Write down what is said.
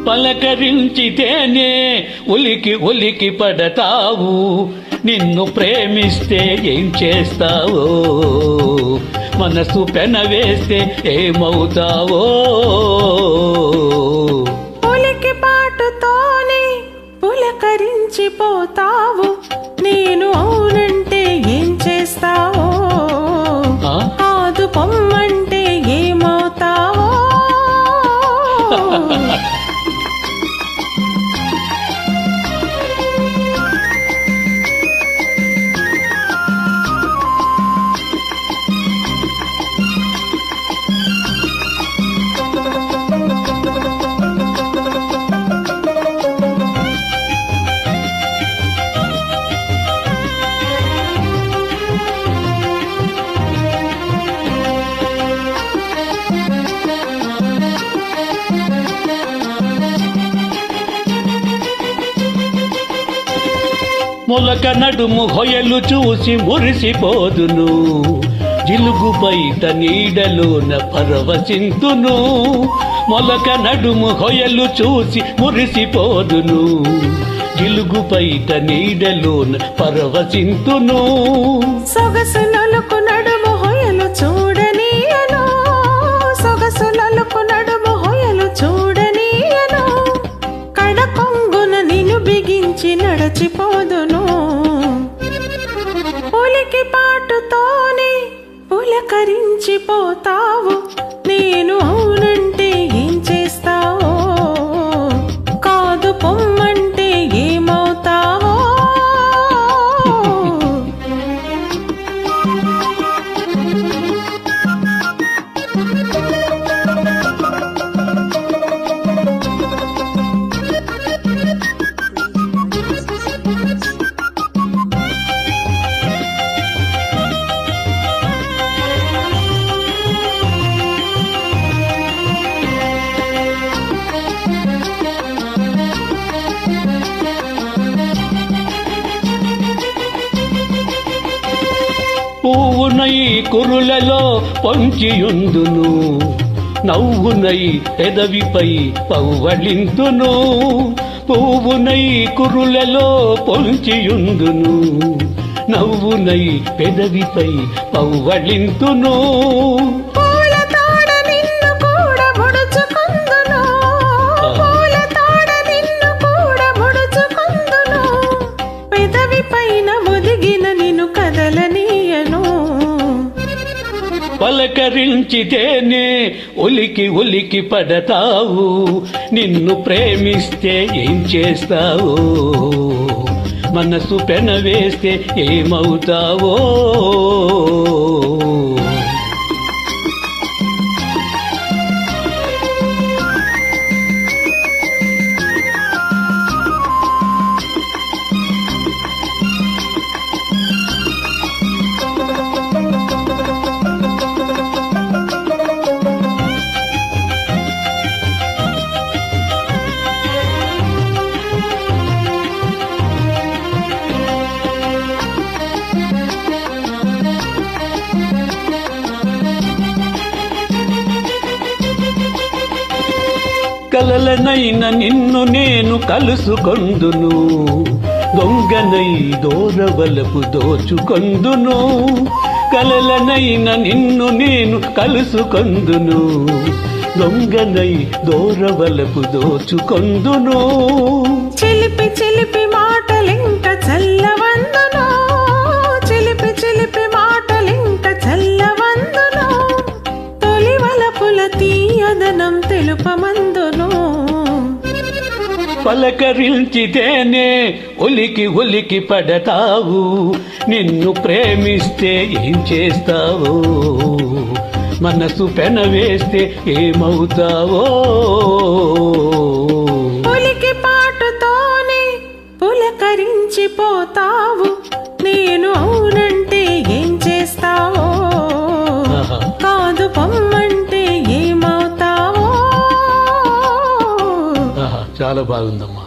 పలకరించితేనే ఉలికి ఉలికి పడతావు, నిన్ను ప్రేమిస్తే ఏం చేస్తావో, మనసు పెనవేస్తే ఏమవుతావో. ఉలికి పాటుతోనే పులకరించిపోతావు, నేను అవునంటే ఏం చేస్తావో, కాదు పొమ్మంటే ఏమవుతావో. మొలక నడుము హొయలు చూసి మురిసిపోదును, జిలుగు బయట నీడలోన పరవశింతును. మొలక నడుము హొయలు చూసి మురిసిపోదును, జిలుగు బయట నీడలోన పరవశింతును. సొగసు నలుకు నడుము హొయలు చూడనీయను, సొగసు నలుకు నడుము హొయలు చూడనీయను. కడ కొంగున నిన్ను బిగించి నడచిపోదును, ఉలికి పాటుతోనే పులకరించిపోతావు, నేను అవునంటే ఏం చేస్తావో, కాదు పొమ్మంటే ఏమవుతావో. పువ్వునై కురులలో పొంచియుందును, నవ్వునై పెదవిపై పవ్వళింతును. పువ్వునై కురులలో పొంచియుందును, నవ్వునై పెదవిపై పవ్వళింతును. పలకరించితేనే ఉలికి ఉలికి పడతావు, నిన్ను ప్రేమిస్తే ఏం చేస్తావో, మనసు పెనవేస్తే ఏమవుతావో. కలలనైన నిన్ను నేను కలుసుకొందును, దొంగనై దూరవలపు దోచుకొందును. కలలనైన నిన్ను నేను కలుసుకొందును, దొంగనై దూరవలపు దోచుకొందును. చిలిపి చిలిపి మాటలింక చల్లవందును, చిలిపి చిలిపి మాటలింక చల్లవందును. తొలి వలపుల తీయదనం తెలుపమందును, పలకరించితేనే ఉలికి ఉలికి పడతావు, నిన్ను ప్రేమిస్తే ఏం చేస్తావో, మనసు పెనవేస్తే ఏమవుతావో. ఉలికి పాటుతోనే పులకరించిపోతావు, నేను అవునంటే ఏం చేస్తావో, కాదు పొమ్మంటే ఏమవుతావో. చాలా బాగుందమ్మా.